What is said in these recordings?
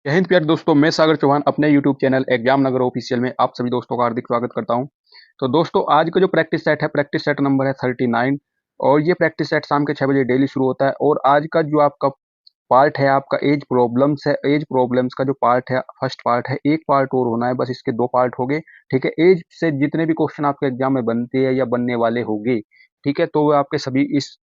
जय हिंद प्यारे दोस्तों, मैं सागर चौहान अपने यूट्यूब चैनल एग्जाम नगर ऑफिशियल में आप सभी दोस्तों का हार्दिक स्वागत करता हूं। तो दोस्तों, आज का जो प्रैक्टिस सेट है, प्रैक्टिस सेट नंबर है 39। और ये प्रैक्टिस सेट शाम के 6 बजे डेली शुरू होता है। और आज का जो आपका पार्ट है, आपका एज प्रॉब्लम्स है। एज प्रॉब्लम्स का जो पार्ट है, फर्स्ट पार्ट है। एक पार्ट और होना है, बस इसके 2 पार्ट हो गए। ठीक है, एज से जितने भी क्वेश्चन आपके एग्जाम में बनते हैं या बनने वाले होंगे, ठीक है, तो वो आपके सभी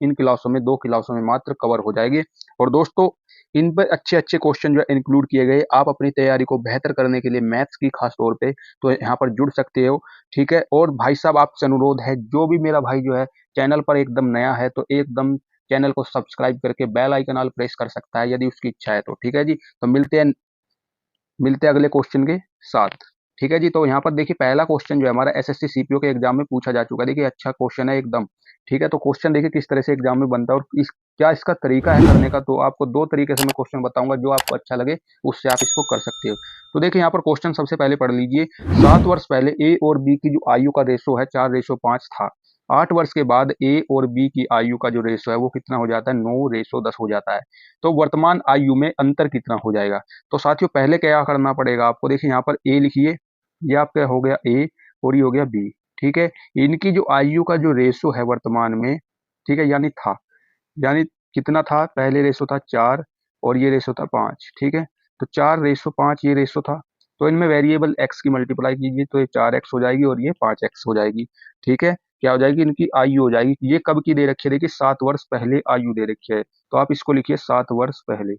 इन क्लासों में, 2 क्लासों में मात्र कवर हो जाएंगे। और दोस्तों, इन पर अच्छे अच्छे क्वेश्चन जो है इंक्लूड किए गए। आप अपनी तैयारी को बेहतर करने के लिए मैथ्स की खास तौर पे तो यहाँ पर जुड़ सकते हो। ठीक है, और भाई साहब आपसे अनुरोध है, जो भी मेरा भाई जो है चैनल पर एकदम नया है, तो एकदम चैनल को सब्सक्राइब करके बेल आइकन ऑल प्रेस कर सकता है, यदि उसकी इच्छा है तो। ठीक है जी, तो मिलते हैं अगले क्वेश्चन के साथ। ठीक है जी, तो यहाँ पर देखिए पहला क्वेश्चन जो है हमारा एसएससी सीपीओ के एग्जाम में पूछा जा चुका है। देखिए अच्छा क्वेश्चन है एकदम। ठीक है, तो क्वेश्चन देखिए किस तरह से एग्जाम में बनता है और क्या इसका तरीका है करने का। तो आपको 2 तरीके से मैं क्वेश्चन बताऊंगा, जो आपको अच्छा लगे उससे आप इसको कर सकते हो। तो देखिए यहाँ पर क्वेश्चन सबसे पहले पढ़ लीजिए। 7 वर्ष पहले ए और बी की जो आयु का रेशो है 4:5 था। 8 वर्ष के बाद ए और बी की आयु का जो रेशो है वो कितना हो जाता है, 9:10 हो जाता है। तो वर्तमान आयु में अंतर कितना हो जाएगा। तो साथियों, पहले क्या करना पड़ेगा आपको, देखिए यहाँ पर ए लिखिए, ये आपका हो गया ए और ये हो गया बी। ठीक है, इनकी जो आयु का जो रेशो है वर्तमान में, ठीक है, यानी कितना था, पहले रेशो था 4 और ये रेशो था 5। ठीक है, तो 4:5 ये रेशो था। तो इनमें वेरिएबल एक्स की मल्टीप्लाई कीजिए तो ये 4x हो जाएगी और ये 5x हो जाएगी। ठीक है, क्या हो जाएगी, इनकी आयु हो जाएगी। ये कब की दे रखी है, देखिए 7 वर्ष पहले आयु दे रखी है, तो आप इसको लिखिए 7 वर्ष पहले।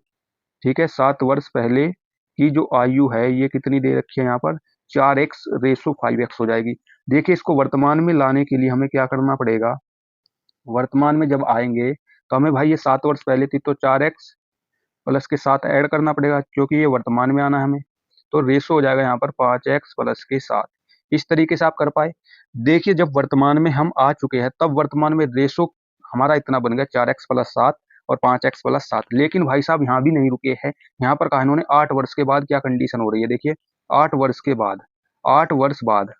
ठीक है, 7 वर्ष पहले की जो आयु है ये कितनी दे रखी है यहाँ पर, 4x/5x हो जाएगी। देखिए इसको वर्तमान में लाने के लिए हमें क्या करना पड़ेगा, वर्तमान में जब आएंगे तो हमें भाई ये 7 वर्ष पहले थी तो 4x प्लस के साथ ऐड करना पड़ेगा, क्योंकि ये वर्तमान में आना है हमें। तो रेशो हो जाएगा यहाँ पर 5x प्लस के साथ। इस तरीके से आप कर पाए। देखिए जब वर्तमान में हम आ चुके हैं, तब वर्तमान में रेशो हमारा इतना बन गया 4x+7 और 5x+7। लेकिन भाई साहब यहाँ भी नहीं रुके हैं। यहाँ पर कहा इन्होंने 8 वर्ष के बाद क्या कंडीशन हो रही है, देखिए 8 वर्ष के बाद, 8 वर्ष बाद,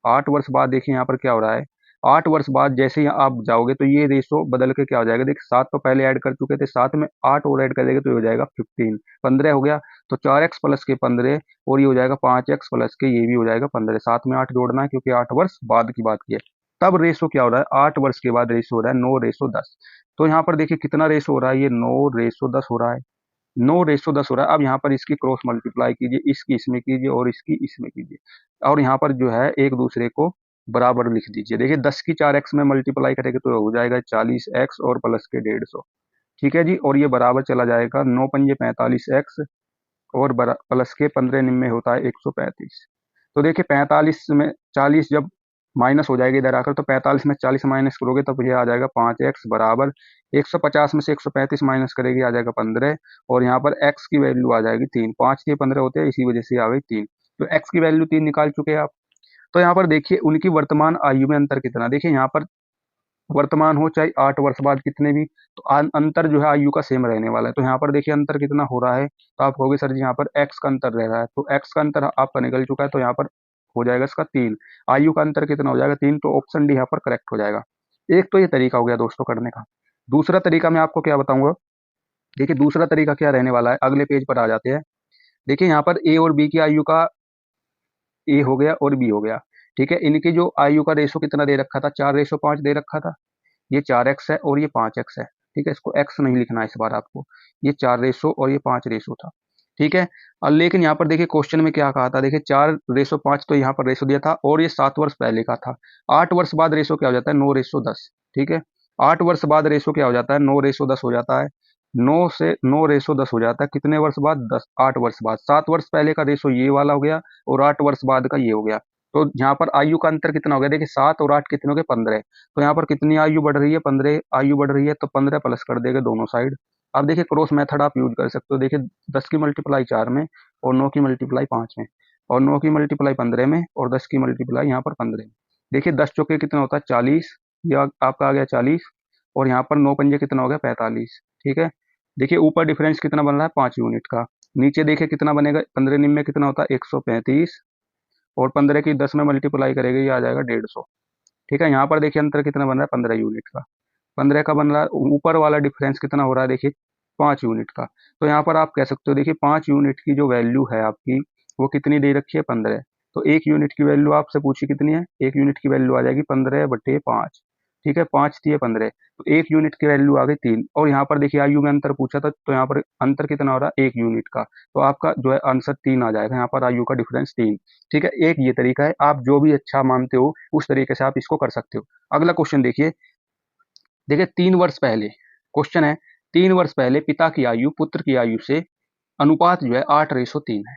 8 वर्ष बाद देखिए यहाँ पर क्या हो रहा है। 8 वर्ष बाद जैसे ही आप जाओगे तो ये रेशो बदल के क्या हो जाएगा, देखिए 7 तो पहले ऐड कर चुके थे, साथ में 8 और ऐड कर देंगे तो ये हो जाएगा 15, 15 हो गया। तो 4x प्लस के 15 और ये हो जाएगा 5x प्लस के, ये भी हो जाएगा 15। साथ में 8 जोड़ना है क्योंकि 8 वर्ष बाद की बात की है। तब रेशो क्या हो रहा है, 8 वर्ष के बाद रेशो हो रहा है 9:10। तो यहाँ पर देखिए कितना रेशो हो रहा है, ये 9:10 हो रहा है। 9:10 हो रहा है। अब यहाँ पर इसकी क्रॉस मल्टीप्लाई कीजिए, इसकी इसमें कीजिए और इसकी इसमें कीजिए, और यहाँ पर जो है एक दूसरे को बराबर लिख दीजिए। देखिए 10 की 4x में मल्टीप्लाई करेंगे तो हो जाएगा 40x और प्लस के 150। ठीक है जी, और ये बराबर चला जाएगा, 9×5 45x और प्लस के 15 निम्न होता है 135। तो देखिए 45 में 40 जब माइनस हो जाएगी इधर आकर, तो 45 में 40 माइनस करोगे तब ये आ जाएगा 5x बराबर 150 में से 135 माइनस करेगी आ जाएगा 15। और यहाँ पर x की वैल्यू आ जाएगी 3, 5 के 15 होते हैं, इसी वजह से आ गई 3। तो x की वैल्यू 3 निकाल चुके हैं आप। तो यहाँ पर देखिए उनकी वर्तमान आयु में अंतर कितना, देखिए यहाँ पर वर्तमान हो चाहे 8 वर्ष बाद कितने भी, तो अंतर जो है आयु का सेम रहने वाला है। तो यहाँ पर देखिए अंतर कितना हो रहा है, तो आप कहोगे सर जी यहाँ पर x का अंतर रह रहा है, तो x का अंतर आपका निकल चुका है, तो यहाँ पर हो जाएगा इसका 3। आयु का अंतर कितना हो जाएगा, 3। तो ऑप्शन डी यहाँ पर करेक्ट हो जाएगा। एक तो ये तरीका हो गया दोस्तों करने का। दूसरा तरीका मैं आपको क्या बताऊंगा, देखिए दूसरा तरीका क्या रहने वाला है, अगले पेज पर आ जाते हैं। देखिए यहाँ पर ए और बी की आयु का, ए हो गया और बी हो गया। ठीक है, इनकी जो आयु का रेशो कितना दे रखा था, 4:5 दे रखा था। ये 4x है और ये 5x है। ठीक है, इसको x नहीं लिखना है इस बार आपको, ये 4 रेशो और ये 5 रेशो था। ठीक है, लेकिन यहाँ पर देखिए क्वेश्चन में क्या कहा था, देखिए 4:5 तो यहाँ पर रेशो दिया था और ये 7 वर्ष पहले का था। 8 वर्ष बाद रेशो क्या हो जाता है, 9:10। ठीक है, 8 वर्ष बाद रेशो क्या हो जाता है, 9:10 हो जाता है। 9 से 9:10 हो जाता है कितने वर्ष बाद, 8 वर्ष बाद। 7 वर्ष पहले का रेशो ये वाला हो गया और 8 वर्ष बाद का ये हो गया। तो यहाँ पर आयु का अंतर कितना हो गया, देखिए 7 और 8 कितने हो गए, 15। तो यहाँ पर कितनी आयु बढ़ रही है, 15 आयु बढ़ रही है, तो 15 प्लस कर देगा दोनों साइड। अब देखिए क्रॉस मेथड आप यूज कर सकते हो। देखिए 10 की मल्टीप्लाई 4 में और 9 की मल्टीप्लाई 5 में और 9 की मल्टीप्लाई 15 में और 10 की मल्टीप्लाई यहाँ पर 15 में। देखिए 10 चौके कितना होता है, 40। यह आपका आ गया 40 और यहाँ पर 9 पंजे कितना हो गया, 45। ठीक है, देखिए ऊपर डिफरेंस कितना बन रहा है, 5 यूनिट का। नीचे देखिए कितना बनेगा, 15 निम्न में कितना होता है, 135 और 15 की 10 में मल्टीप्लाई करेंगे ये आ जाएगा 150। ठीक है, यहाँ पर देखिए अंतर कितना बन रहा है, 15 यूनिट का। 15 का बन रहा है। ऊपर वाला डिफरेंस कितना हो रहा है, देखिए 5 यूनिट का। तो यहाँ पर आप कह सकते हो, देखिए 5 यूनिट की जो वैल्यू है आपकी, वो कितनी दे रखी है, 15। तो 1 यूनिट की वैल्यू आपसे पूछी कितनी है, 1 यूनिट की वैल्यू आ जाएगी 15/5। ठीक है, 5 दिए 15, तो 1 यूनिट की वैल्यू आ गई 3। और यहाँ पर देखिए आयु में अंतर पूछा था, तो यहाँ पर अंतर कितना हो रहा है, 1 यूनिट का। तो आपका जो है आंसर 3 आ जाएगा, यहाँ पर आयु का डिफरेंस 3। ठीक है, एक ये तरीका है, आप जो भी अच्छा मानते हो उस तरीके से आप इसको कर सकते हो। अगला क्वेश्चन देखिए, देखिए 3 वर्ष पहले क्वेश्चन है, 3 वर्ष पहले पिता की आयु पुत्र की आयु से अनुपात जो है 8:3 है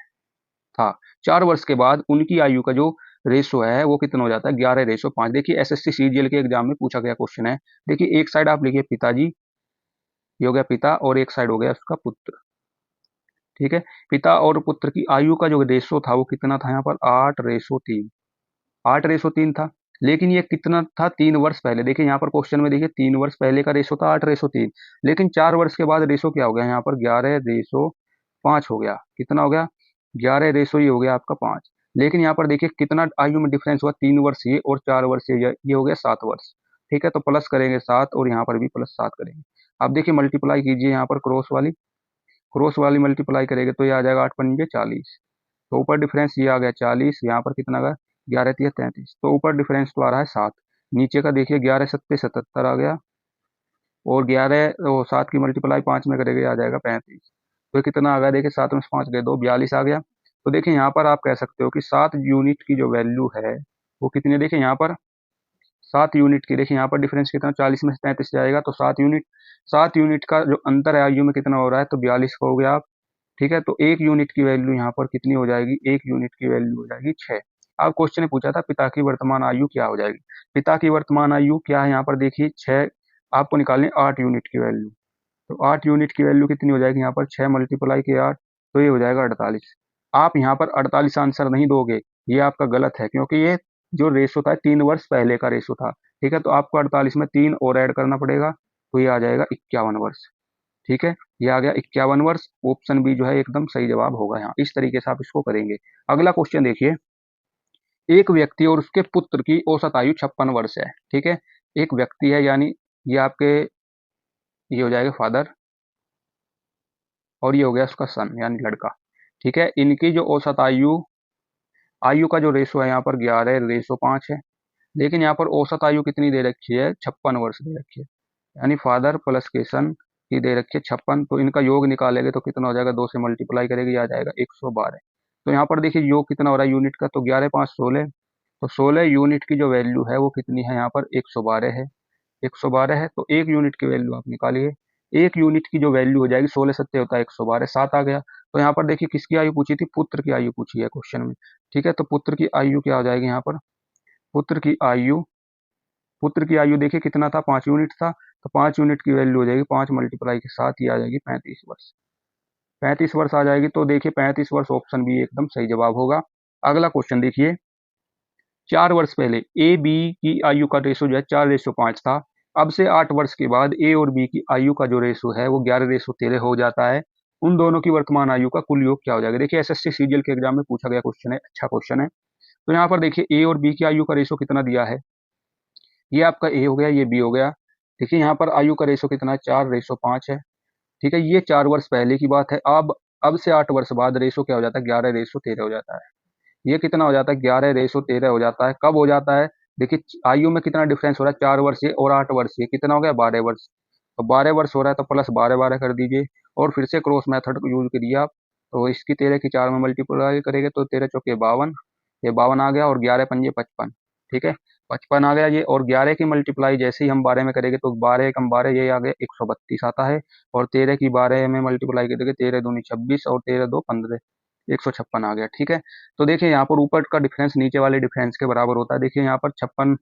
था। 4 वर्ष के बाद उनकी आयु का जो रेशो है वो कितना हो जाता है, 11:5। देखिए एसएससी सीजीएल के एग्जाम में पूछा गया क्वेश्चन है। देखिए एक साइड आप लिखिए पिताजी, ये हो गया पिता, और एक साइड हो गया उसका पुत्र। ठीक है, पिता और पुत्र की आयु का जो रेशो था वो कितना था, यहाँ पर 8:3। 8:3 था, लेकिन ये कितना था, 3 वर्ष पहले। देखिए यहाँ पर क्वेश्चन में देखिए 3 वर्ष पहले का रेशो था 8:3, लेकिन 4 वर्ष के बाद रेशो क्या हो गया, यहाँ पर 11:5 हो गया। कितना हो गया, 11 ये हो गया आपका 5। लेकिन यहाँ पर देखिए कितना आयु में डिफरेंस हुआ, 3 वर्ष ये और 4 वर्ष ये हो गया 7 वर्ष। ठीक है, तो प्लस करेंगे 7 और यहाँ पर भी +7 करेंगे। अब देखिए मल्टीप्लाई कीजिए, यहाँ पर क्रॉस वाली मल्टीप्लाई करेंगे तो ये आ जाएगा 8×5 = 40। तो ऊपर डिफरेंस ये आ गया 40, यहाँ पर कितना आ गया, 11×3 = 33। तो ऊपर डिफरेंस तो आ रहा है 7, नीचे का देखिए 11×7 = 77 आ गया, और 7 की मल्टीप्लाई 5 में करेंगे आ जाएगा 35। तो ये कितना आ गया, देखिए 7 में से 5 गए 2, 42 आ गया। तो देखिए यहाँ पर आप कह सकते हो कि 7 यूनिट की जो वैल्यू है वो कितनी है, देखिए यहाँ पर 7 यूनिट की, देखिए यहाँ पर डिफरेंस कितना, 40 में से 33 जाएगा तो 7 यूनिट का जो अंतर है आयु में कितना हो रहा है, तो 42 का हो गया आप। ठीक है, तो 1 यूनिट की वैल्यू यहाँ पर कितनी हो जाएगी, 1 यूनिट की वैल्यू हो जाएगी 6। अब क्वेश्चन ने पूछा था पिता की वर्तमान आयु क्या हो जाएगी। पिता की वर्तमान आयु क्या है, यहाँ पर देखिए 6, आपको निकालनी 8 यूनिट की वैल्यू। तो 8 यूनिट की वैल्यू कितनी हो जाएगी, यहाँ पर 6 × 8, तो ये हो जाएगा 48। आप यहाँ पर 48 आंसर नहीं दोगे, ये आपका गलत है, क्योंकि ये जो रेशो था 3 वर्ष पहले का रेशो था। ठीक है, तो आपको 48 में 3 और ऐड करना पड़ेगा, तो ये आ जाएगा 51 वर्ष। ठीक है, ये आ गया 51 वर्ष। ऑप्शन बी जो है एकदम सही जवाब होगा यहाँ। इस तरीके से आप इसको करेंगे। अगला क्वेश्चन देखिए, एक व्यक्ति और उसके पुत्र की औसत आयु 56 वर्ष है। ठीक है, एक व्यक्ति है, यानी ये आपके, ये हो जाएगा फादर, और ये हो गया उसका सन यानी लड़का। ठीक है, इनकी जो औसत आयु का जो रेशो है यहाँ पर 11:5 है, लेकिन यहाँ पर औसत आयु कितनी दे रखी है, 56 वर्ष दे रखी है, यानी फादर प्लस के सन की दे रखी है 56। तो इनका योग निकालेंगे तो कितना हो जाएगा, 2 से मल्टीप्लाई करेंगे, आ जाएगा 112। तो यहाँ पर देखिए योग कितना हो रहा है यूनिट का, तो 11×5 = 16। तो 16 यूनिट की जो वैल्यू है वो कितनी है, यहाँ पर 112 है। 112 है, तो 1 यूनिट की वैल्यू आप निकालिए। 1 यूनिट की जो वैल्यू हो जाएगी, 16×7 होता है 112, 7 आ गया। तो यहाँ पर देखिए किसकी आयु पूछी थी, पुत्र की आयु पूछी है क्वेश्चन में। ठीक है, तो पुत्र की आयु क्या हो जाएगी, यहाँ पर पुत्र की आयु देखिए कितना था, 5 यूनिट था। तो 5 यूनिट की वैल्यू हो जाएगी 5 मल्टीप्लाई के साथ ही आ जाएगी 35 वर्ष। 35 वर्ष आ जाएगी, तो देखिए 35 वर्ष ऑप्शन बी एकदम सही जवाब होगा। अगला क्वेश्चन देखिए, 4 वर्ष पहले ए बी की आयु का रेशो जो है 4:5 था। अब से 8 वर्ष के बाद ए और बी की आयु का जो रेशो है वो 11:13 हो जाता है। उन दोनों की वर्तमान आयु का कुल योग क्या हो जाएगा। देखिए एसएससी सीजीएल के एग्जाम में पूछा गया क्वेश्चन है, अच्छा क्वेश्चन है। तो यहाँ पर देखिए ए और बी की आयु का रेशो कितना दिया है, ये आपका ए हो गया, ये बी हो गया। देखिए यहाँ पर आयु का रेशो कितना है, 4:5 है। ठीक है, ये 4 वर्ष पहले की बात है। अब से 8 वर्ष बाद रेशो क्या हो जाता है, 11:13 हो जाता है। ये कितना हो जाता है, 11:13 हो जाता है। कब हो जाता है, देखिए आयु में कितना डिफरेंस हो रहा है, 4 वर्ष ये और 8 वर्ष ये, कितना हो गया, 12 वर्ष। तो 12 वर्ष हो रहा है, तो प्लस 12 कर दीजिए, और फिर से क्रॉस मेथड को यूज करिए आप। तो इसकी 13 की 4 में मल्टीप्लाई करेंगे तो 13×4 = 52, ये 52 आ गया, और 11×5 = 55। ठीक है, 55 आ गया ये, और 11 की मल्टीप्लाई जैसे ही हम 12 में करेंगे तो 12×1 = 12, ये आ गया 132 आता है। और 13 की 12 में मल्टीप्लाई करेंगे, 13×2 = 26, और 13×2 = 15, 156 आ गया। ठीक है, तो देखिए यहाँ पर ऊपर का डिफरेंस नीचे वाले डिफरेंस के बराबर होता है। देखिए यहाँ पर 56,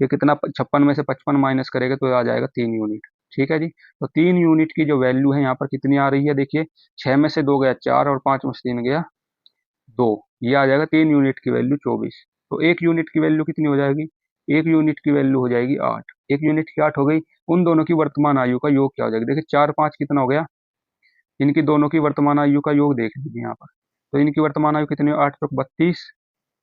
ये कितना, 56 में से 55 माइनस करेंगे तो आ जाएगा 3 यूनिट। ठीक है जी, तो 3 यूनिट की जो वैल्यू है यहाँ पर कितनी आ रही है, देखिए 6 में से 2 गया 4, और 5 में से 3 गया 2, ये आ जाएगा 3 यूनिट की वैल्यू 24। तो 1 यूनिट की वैल्यू कितनी हो जाएगी, 1 यूनिट की वैल्यू हो जाएगी 8। 1 यूनिट की 8 हो गई। उन दोनों की वर्तमान आयु का योग क्या हो जाएगा, देखिए 4×5 कितना हो गया, इनकी दोनों की वर्तमान आयु का योग देख लीजिए यहाँ पर। तो इनकी वर्तमान आयु कितनी है, 8×32,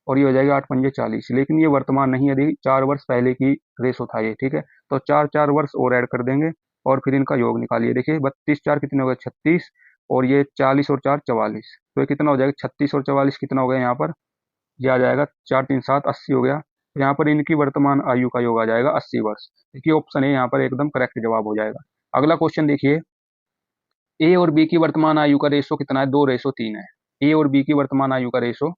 और ये हो जाएगा 8×5 = 40। लेकिन ये वर्तमान नहीं है, देखिए 4 वर्ष पहले की रेशो था ये। ठीक है, तो 4 वर्ष और ऐड कर देंगे, और फिर इनका योग निकालिए। देखिए 32 4 कितने हो गए 36, और ये 40 और 4 44, तो ये कितना हो जाएगा 36 और 44 कितना हो गया यहाँ पर, ये आ जाएगा 4 3 7 80 हो गया। तो यहाँ पर इनकी वर्तमान आयु का योग आ जाएगा 80 वर्ष। देखिए ऑप्शन ए यहाँ पर एकदम करेक्ट जवाब हो जाएगा। अगला क्वेश्चन देखिए, ए और बी की वर्तमान आयु का रेशो कितना है, 2:3 है। ए और बी की वर्तमान आयु का रेशो,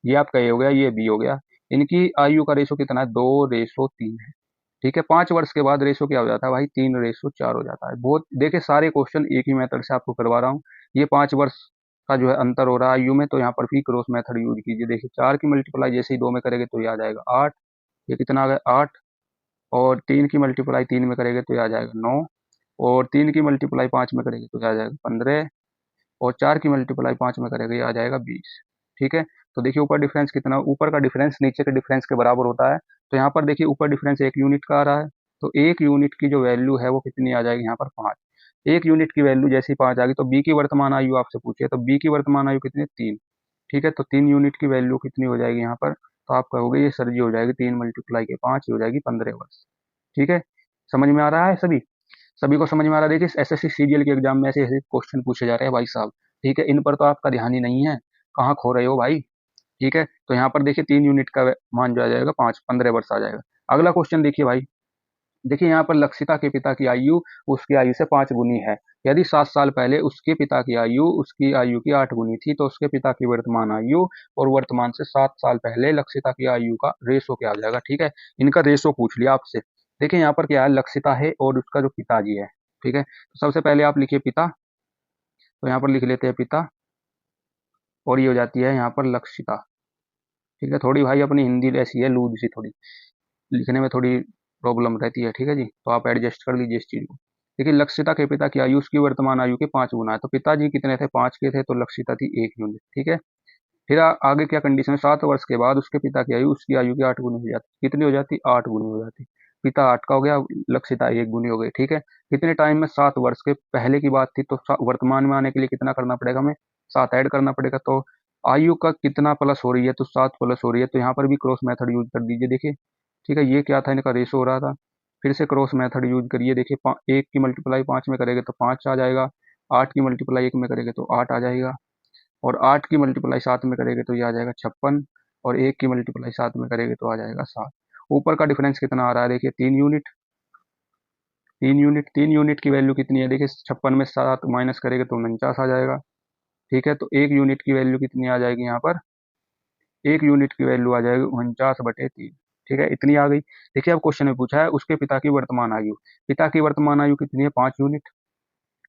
ये आपका ए हो गया, ये बी हो गया। इनकी आयु का रेशो कितना है, 2:3 है। ठीक है, 5 वर्ष के बाद रेशो क्या हो जाता है भाई, 3:4 हो जाता है। बहुत देखिए सारे क्वेश्चन एक ही मेथड से आपको करवा रहा हूँ। ये 5 वर्ष का जो है अंतर हो रहा है आयु में, तो यहाँ पर भी क्रॉस मेथड यूज कीजिए। देखिए 4 की मल्टीप्लाई जैसे ही 2 में करेंगे तो ये आ जाएगा 8, ये कितना आ गया 8, और 3 की मल्टीप्लाई 3 में करेंगे तो ये आ जाएगा 9, और 3 की मल्टीप्लाई 5 में करेंगे तो ये आ जाएगा 15, और 4 की मल्टीप्लाई 5 में करेंगे ये आ जाएगा 20। ठीक है, तो देखिए ऊपर डिफरेंस कितना, ऊपर का डिफरेंस नीचे के डिफरेंस के बराबर होता है। तो यहाँ पर देखिए ऊपर डिफरेंस 1 यूनिट का आ रहा है, तो 1 यूनिट की जो वैल्यू है वो कितनी आ जाएगी यहाँ पर 5। 1 यूनिट की वैल्यू जैसी 5 आ गई, तो बी की वर्तमान आयु आपसे पूछिए, तो बी की वर्तमान आयु कितनी है 3। ठीक है, तो 3 यूनिट की वैल्यू कितनी हो जाएगी यहाँ पर, तो आप कहोगे ये सर जी हो जाएगी 3 मल्टीप्लाई के 5, ये हो जाएगी 15 वर्ष। ठीक है, समझ में आ रहा है सभी, सभी को समझ में आ रहा है। देखिए एसएससी सीजीएल के एग्जाम में ऐसे ऐसे क्वेश्चन पूछे जा रहे हैं भाई साहब। ठीक है, इन पर तो आपका ध्यान ही नहीं है, कहाँ खो रहे हो भाई। ठीक है, तो यहाँ पर देखिए 3 यूनिट का मान जो आ जाएगा 15 वर्ष आ जाएगा। अगला क्वेश्चन देखिए भाई, देखिए यहाँ पर लक्षिता के पिता की आयु उसकी आयु से 5 गुनी है। यदि 7 साल पहले उसके पिता की आयु उसकी आयु की 8 गुनी थी, तो उसके पिता की वर्तमान आयु और वर्तमान से 7 साल पहले लक्षिता की आयु का रेशो क्या आ जाएगा। ठीक है, इनका रेशो पूछ लिया आपसे। देखिए यहाँ पर क्या है, लक्षिता है और उसका जो पिताजी है। ठीक है, तो सबसे पहले आप लिखिए पिता, तो यहाँ पर लिख लेते हैं पिता, और ये हो जाती है यहाँ पर लक्षिता। ठीक है, थोड़ी भाई अपनी हिंदी ऐसी है लूज सी, थोड़ी लिखने में थोड़ी प्रॉब्लम रहती है। ठीक है जी, तो आप एडजस्ट कर लीजिए इस चीज़ को। देखिए लक्षिता के पिता की आयु उसकी वर्तमान आयु के 5 गुना है, तो पिताजी कितने थे, 5 के थे, तो लक्षिता थी 1 यूनिट। ठीक है, फिर आगे क्या कंडीशन है, 7 वर्ष के बाद उसके पिता की आयु उसकी आयु की 8 गुनी हो जाती, कितनी हो जाती, 8 गुनी हो जाती। पिता 8 का हो गया, लक्षिता 1 गुनी हो गई। ठीक है, कितने टाइम में, 7 वर्ष के पहले की बात थी, तो वर्तमान में आने के लिए कितना करना पड़ेगा हमें, 7 ऐड करना पड़ेगा। तो आयु का कितना प्लस हो रही है, तो 7 प्लस हो रही है, तो यहाँ पर भी क्रॉस मेथड यूज कर दीजिए। देखिए ठीक है, ये क्या था, इनका रेशो हो रहा था, फिर से क्रॉस मेथड यूज करिए। देखिए 1 की मल्टीप्लाई 5 में करेंगे तो 5 आ जाएगा, 8 की मल्टीप्लाई 1 में करेंगे तो 8 आ जाएगा, और 8 की मल्टीप्लाई 7 में करेंगे तो ये आ जाएगा 56, और 1 की मल्टीप्लाई 7 में करेंगे तो आ जाएगा 7। ऊपर का डिफरेंस कितना आ रहा है, देखिए 3 यूनिट। 3 यूनिट, 3 यूनिट की वैल्यू कितनी है, देखिए 56 में 7 माइनस करेंगे तो 49 आ जाएगा। ठीक है, तो 1 यूनिट की वैल्यू कितनी आ जाएगी यहाँ पर, 1 यूनिट की वैल्यू आ जाएगी 49/3। ठीक है, इतनी आ गई। देखिए अब क्वेश्चन में पूछा है उसके पिता की वर्तमान आयु, पिता की वर्तमान आयु कितनी है, 5 यूनिट।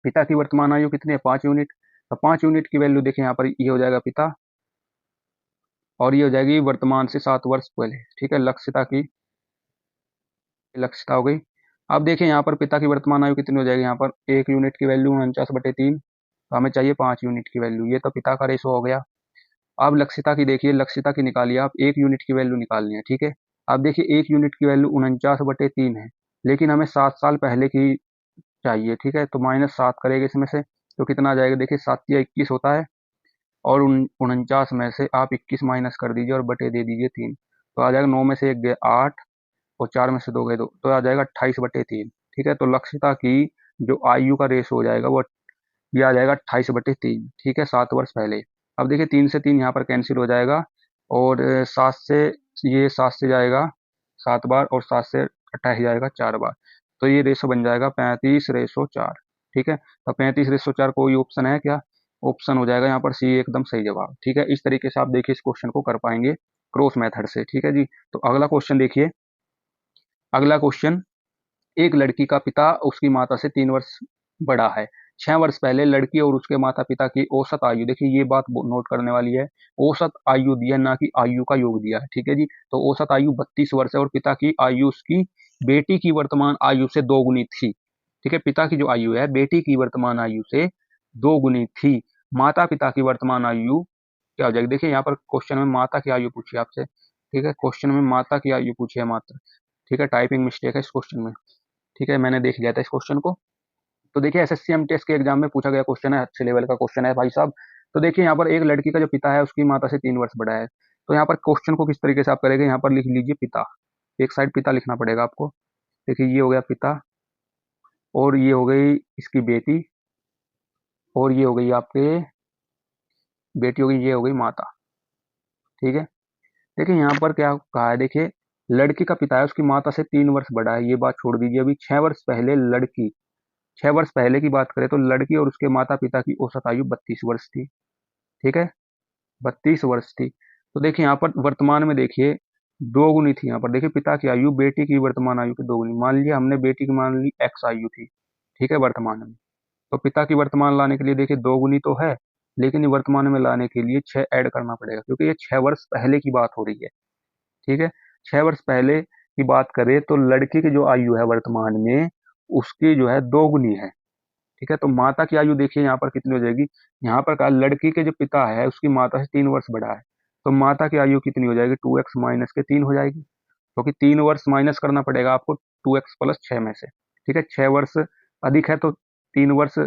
पिता की वर्तमान आयु कितनी है, 5 यूनिट। तो 5 यूनिट की वैल्यू देखिए यहाँ पर ये हो जाएगा पिता, और ये हो जाएगी वर्तमान से 7 वर्ष पहले। ठीक है, लक्षिता की, लक्षिता हो गई। अब देखिए यहाँ पर पिता की वर्तमान आयु कितनी हो जाएगी, यहाँ पर 1 यूनिट की वैल्यू 49/3, तो हमें चाहिए 5 यूनिट की वैल्यू, ये तो पिता का रेशो हो गया। अब लक्षिता की देखिए, लक्षिता की निकालिए आप, 1 यूनिट की वैल्यू निकालनी है। ठीक है, अब देखिए 1 यूनिट की वैल्यू 49/3 है, लेकिन हमें 7 साल पहले की चाहिए। ठीक है, तो -7 करेंगे इसमें से, तो कितना आ जाएगा, देखिए 7 या 21 होता है, और 49 में से आप 21 माइनस कर दीजिए और बटे दे दीजिए 3, तो आ जाएगा 9 में से 1 गया 8, और 4 में से 2 गए 2, तो आ जाएगा 28/3। ठीक है, तो लक्षिता की जो आयु का रेशो हो जाएगा वो ये आ जाएगा 28/3। ठीक है, 7 वर्ष पहले। अब देखिए 3 से 3 यहाँ पर कैंसिल हो जाएगा, और 7 से, ये 7 से जाएगा 7 बार, और 7 से 28 जाएगा 4 बार, तो ये रेशो बन जाएगा 35/4। ठीक है, तो 35/4 कोई ऑप्शन है क्या, ऑप्शन हो जाएगा यहाँ पर सी एकदम सही जवाब। ठीक है, इस तरीके से आप देखिए इस क्वेश्चन को कर पाएंगे क्रॉस मेथड से। ठीक है जी, तो अगला क्वेश्चन देखिए, अगला क्वेश्चन, एक लड़की का पिता उसकी माता से 3 वर्ष बड़ा है। 6 वर्ष पहले लड़की और उसके माता पिता की औसत आयु, देखिए ये बात नोट करने वाली है, औसत आयु दिया ना कि आयु का योग दिया है। ठीक है जी, तो औसत आयु 32 वर्ष है, और पिता की आयु उसकी बेटी की वर्तमान आयु से 2 गुनी थी। ठीक है, पिता की जो आयु है बेटी की वर्तमान आयु से 2 गुनी थी। माता पिता की वर्तमान आयु क्या हो जाएगी, देखिए यहाँ पर क्वेश्चन में माता की आयु पूछी आपसे। ठीक है, क्वेश्चन में माता की आयु पूछी है मात्र। ठीक है, टाइपिंग मिस्टेक है इस क्वेश्चन में। ठीक है, मैंने देख लिया था इस क्वेश्चन को। तो देखिए एसएससी एमटीएस के एग्जाम में पूछा गया क्वेश्चन है, अच्छे लेवल का क्वेश्चन है भाई साहब। तो देखिए यहाँ पर एक लड़की का जो पिता है उसकी माता से 3 वर्ष बड़ा है, तो यहाँ पर क्वेश्चन को किस तरीके से आप करेंगे, यहाँ पर लिख लीजिए पिता, एक साइड पिता लिखना पड़ेगा आपको। देखिए ये हो गया पिता, और ये हो गई इसकी बेटी, और ये हो गई आपके बेटी हो गई, ये हो गई माता। ठीक है, देखिए यहाँ पर क्या कहा है, देखिए लड़की का पिता है उसकी माता से 3 वर्ष बड़ा है, ये बात छोड़ दीजिए। अभी 6 वर्ष पहले लड़की, 6 वर्ष पहले की बात करें तो लड़की और उसके माता पिता की औसत आयु 32 वर्ष थी। ठीक है, 32 वर्ष थी। तो देखिए यहाँ पर वर्तमान में देखिए दोगुनी थी। यहाँ पर देखिए पिता की आयु बेटी की वर्तमान आयु की दोगुनी, मान लीजिए हमने बेटी की मान ली एक्स आयु थी। ठीक है, वर्तमान में तो पिता की वर्तमान लाने के लिए देखिए दोगुनी तो है, लेकिन ये वर्तमान में लाने के लिए 6 ऐड करना पड़ेगा, क्योंकि ये 6 वर्ष पहले की बात हो रही है। ठीक है, 6 वर्ष पहले की बात करें तो लड़की की जो आयु है वर्तमान में उसकी जो है दोगुनी है। ठीक है, तो माता की आयु देखिए यहाँ पर कितनी हो जाएगी। यहाँ पर कहा लड़की के जो पिता है उसकी माता से 3 वर्ष बड़ा है, तो माता की आयु कितनी हो जाएगी, 2x माइनस के 3 हो जाएगी, क्योंकि 3 वर्ष माइनस करना पड़ेगा आपको 2x + 6 में से। ठीक है, 6 वर्ष अधिक है तो 3 वर्ष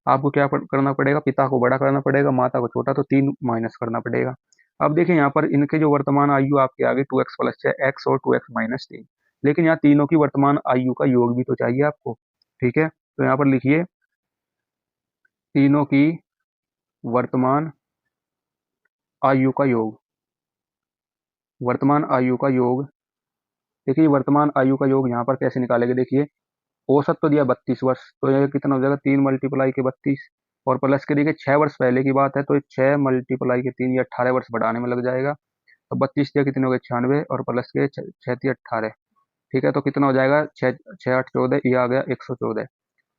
आपको क्या करना पड़ेगा, पिता को बड़ा करना पड़ेगा, माता को छोटा, तो 3 माइनस करना पड़ेगा। अब देखिए यहाँ पर इनके जो वर्तमान आयु आपके आगे 2x + 6 x और 2x - 3, लेकिन यहाँ तीनों की वर्तमान आयु का योग भी तो चाहिए आपको। ठीक है, तो यहाँ पर लिखिए तीनों की वर्तमान आयु का योग, वर्तमान आयु का योग। देखिए वर्तमान आयु का योग यहाँ पर कैसे निकालेंगे, देखिए औसत तो दिया 32 वर्ष, तो ये कितना हो जाएगा 3 × 32 और प्लस के देखिए 6 वर्ष पहले की बात है तो 6 × 3 ये 18 वर्ष बढ़ाने में लग जाएगा। तो 32 दिया कितने हो गए 96 और प्लस के 6×3 = 18। ठीक है, तो कितना हो जाएगा 6 6 8 14, ये आ गया 114।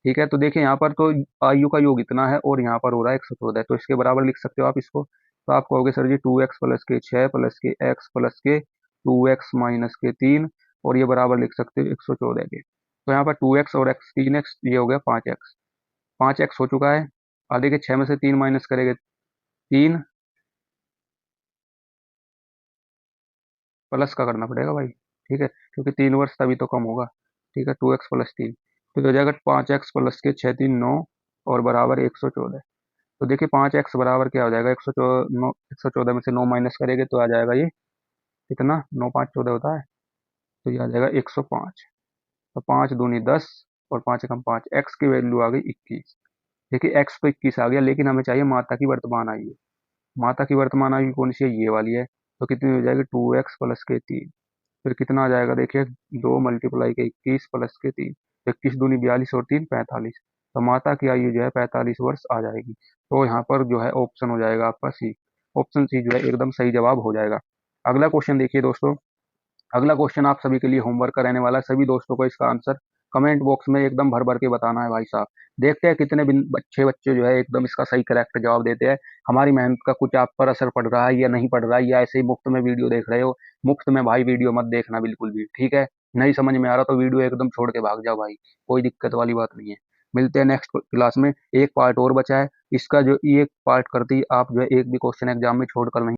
ठीक है, तो देखिए यहाँ पर तो आयु का योग इतना है और यहाँ पर हो रहा है 114, तो इसके बराबर लिख सकते हो आप इसको। तो आप कहोगे सर जी 2x + 6 प्लस के x प्लस के 2x - के 3, और ये बराबर लिख सकते हो 114 के। तो यहाँ पर 2x और x 3x, ये हो गया 5x, 5x हो चुका है। आधे के 6 में से 3 माइनस करेंगे 3, प्लस का करना पड़ेगा भाई। ठीक है, क्योंकि 3 वर्ष तभी तो कम होगा। ठीक है, 2x + 3, तो हो जाएगा 5x प्लस के 6×3 = 9 और बराबर 114। तो देखिए 5x बराबर क्या हो जाएगा, 114 में से 9 माइनस करेंगे तो आ जाएगा ये कितना, 9×5 = 14 होता है, तो ये आ जाएगा 105। तो 5 दूनी 10 और 5 एकम 5, एक्स की वैल्यू आ गई 21। देखिए एक्स तो 21 आ गया, लेकिन हमें चाहिए माता की वर्तमान आयु। माता की वर्तमान आयु कौन सी है, ये वाली है। तो कितनी हो जाएगी 2x प्लस के 3, फिर कितना आ जाएगा देखिए 2 × के 21 प्लस के 3, 21 दूनी 42 और 3 45। तो माता की आयु जो है 45 वर्ष आ जाएगी। तो यहाँ पर जो है ऑप्शन हो जाएगा आपका सी, ऑप्शन सी जो है एकदम सही जवाब हो जाएगा। अगला क्वेश्चन देखिए दोस्तों, अगला क्वेश्चन आप सभी के लिए होमवर्क का रहने वाला है। सभी दोस्तों को इसका आंसर कमेंट बॉक्स में एकदम भर भर के बताना है भाई साहब। देखते हैं कितने अच्छे बच्चे जो है एकदम इसका सही करेक्ट जवाब देते हैं। हमारी मेहनत का कुछ आप पर असर पड़ रहा है या नहीं पड़ रहा है, या ऐसे ही मुफ्त में वीडियो देख रहे हो। मुफ्त में भाई वीडियो मत देखना बिल्कुल भी, ठीक है। नहीं समझ में आ रहा तो वीडियो एकदम छोड़ के भाग जाओ भाई, कोई दिक्कत वाली बात नहीं है। मिलते हैं नेक्स्ट क्लास में, एक पार्ट और बचा है। इसका जो एक पार्ट करती आप जो है एक भी क्वेश्चन एग्जाम में छोड़कर नहीं